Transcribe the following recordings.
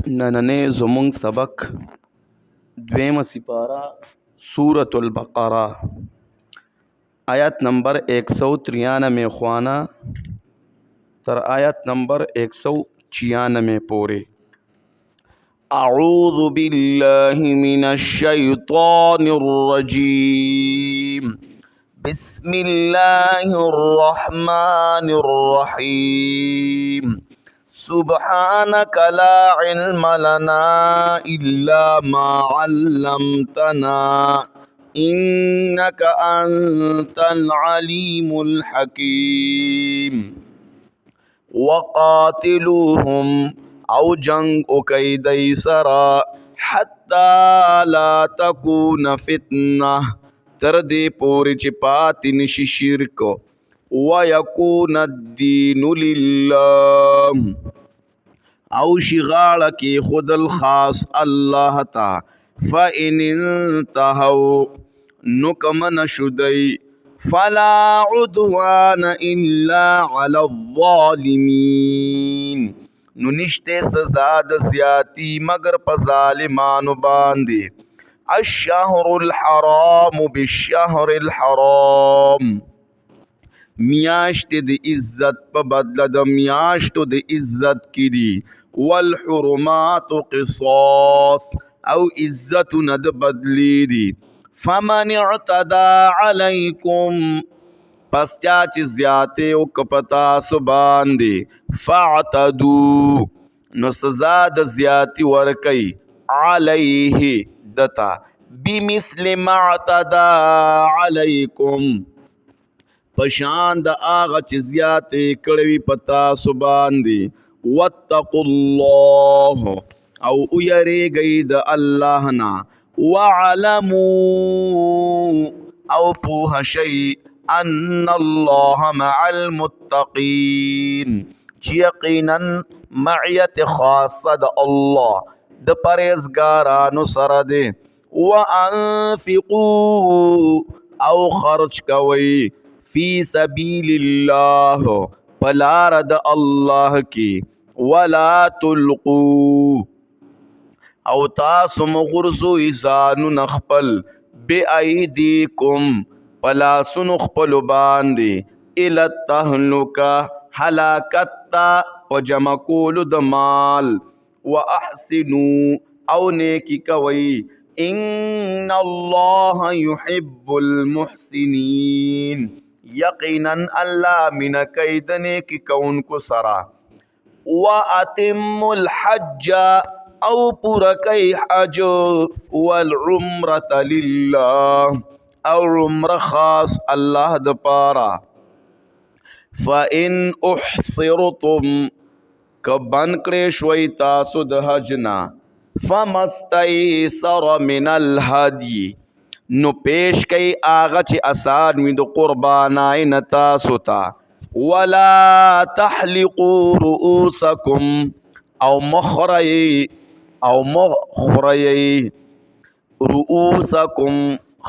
نننې زمونږ سبق دویمه سپاره سورة البقره آیت نمبر 193 خوانا تر آیت نمبر 196 پورے. اعوذ باللہ من الشیطان الرجیم بسم اللہ الرحمن الرحیم سبحانك لا علم لنا إلا ما علمتنا إنك أنت العليم الحكيم. وقاتلوهم او جنگ اکیدی سرا حتى لا تكون فتنة تردی پوری چپاتی نشی شرک ويكون الدين لله او شغال کی خود الخاص اللہ تا فإن انتهوا نکمن شدی فلا عدوان الا على الظالمین ننشتے سزاد زیاتی مگر پا ظالمانو باندے. الشهر الحرام بالشهر الحرام میاشت د عزت په بدله د میاشتو د عزت کی دی. والحرمات قصاص او عزت ند بدلی دی. فمن اعتدى علیکم پس چاچ زیاتے او کپتا سبان دی فاعتدو نو سزا د زیاتی ورکی علیہ دتا بمثل ما اعتدى علیکم پشان د آغا چی زیاتے کڑوی پتا سبان دی. واتقوا اللہ او ایرے گئی د اللہ نا. وعلموا او پوہ شئی ان اللہ مع المتقین چی یقینا معیت خاصة د اللہ د پریزگارانو سردے. وانفقوا او خرچ کوئی فی سبیل اللہ پلارد اللہ کی. ولا تلقو او تاسو مغرزو ایزانو نخپل بی ایدیکم پلاسو نخپل باندی الى التهلکا حلاکتا و جمکول دمال. و احسنو او نیکی کوئی ان اللہ یحب المحسنین یقینا اللہ من کیدنے کی کون کو سرا. وَأَتِمُّ الْحَجَّ او پورا کئی حج والعمرة للہ او عمر خاص اللہ دپارا. فَإِنْ اُحْصِرْتُمْ کبن کریشوی تاسو د حجنا فَمَسْتَيْسَرَ مِنَ الْحَدِي نو پیش کئی آغا چی آسان وی دو قربانائی نتاسو تا. ولا تحلقوا رؤوسکم او مخرئی رؤوسکم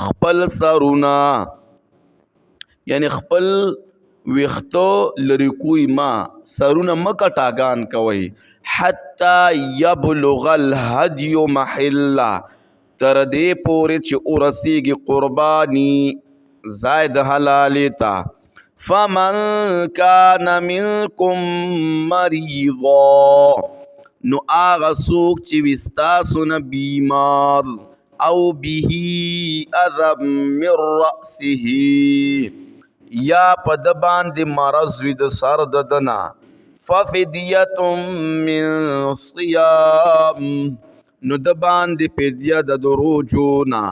خپل سرونا یعنی خپل ویختو لرکوی ما سرونا مکٹاگان کوئی. حتی یبلغ الہدی محلہ تردے پوری چی ارسیگی قربانی زائد حلالیتا. فمن کان منکم مریضا نو آغا سوک چی وستاسونا بیمار او بیہی اذب من رأسه یا پدبان دی مرض وید سرد دنا. ففدیت من صیام نو دبان دی پیدیا د دروجونا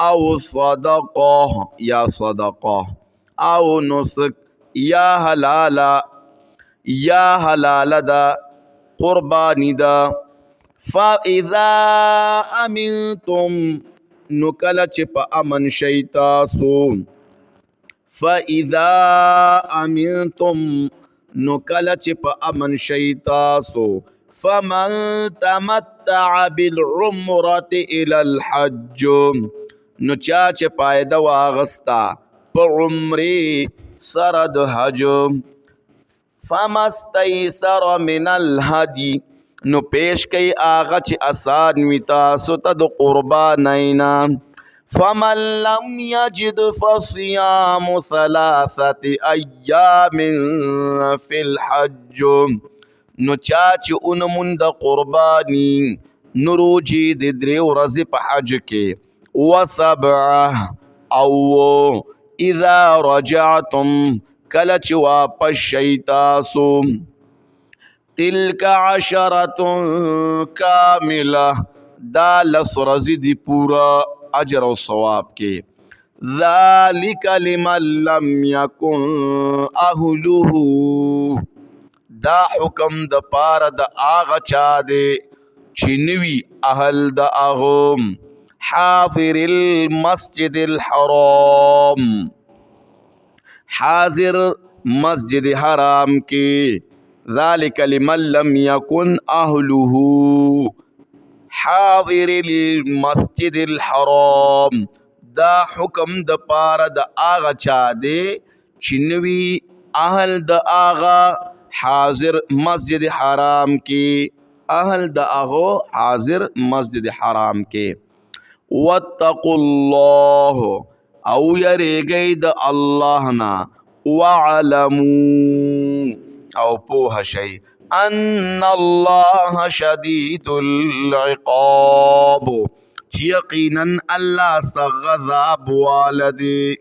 او صدقہ یا صدقہ او نسک یا حلالا دا قربانی دا. فَإِذَا أَمِنْتُمْ نکل چپ امن شیطاسو. فَإِذَا أَمِنْتُمْ نکل چپ امن شیطاسو. فَمَنْ تَمَتَّعَ بِالْعُمْرَةِ إِلَى الْحَجُّ نو چاچ پایدہ واغستا پا عمری سرد حج. فَمَسْتَيْسَرَ مِنَ الْهَدِي نو پیش کئی آغا چی آسان وی تاسو تا د قربانینا فمن لم یجد فصیام ثلاثت ایام فی الحج نو چاچ انمون د قربانی نو روجی د دری ورځې په حج کې وسبعه او اذا رجعتم کله چې واپس شئ تاسو تلک عشرة کامله دا لس ورځې دی پورا اجر او ثواب کې ذالک لمن لم یکن اهله دا حکم د پاره د آغا چا دی چې نوی اهل د اغم حاضر المسجد الحرام حاضر مسجد حرام کی ذالک لمن لم یکن اهله حاضر المسجد الحرام دا حکم د پاره د آغا چا دی چې نوی اهل د آغا حاضر مسجد حرام کی اهل د اغو حاضر مسجد حرام کی واتقوا الله او یریږئ د الله نه وعلموا او پوه شئ ان الله شدید العقاب چې یقینا الله سخت عذاب والدی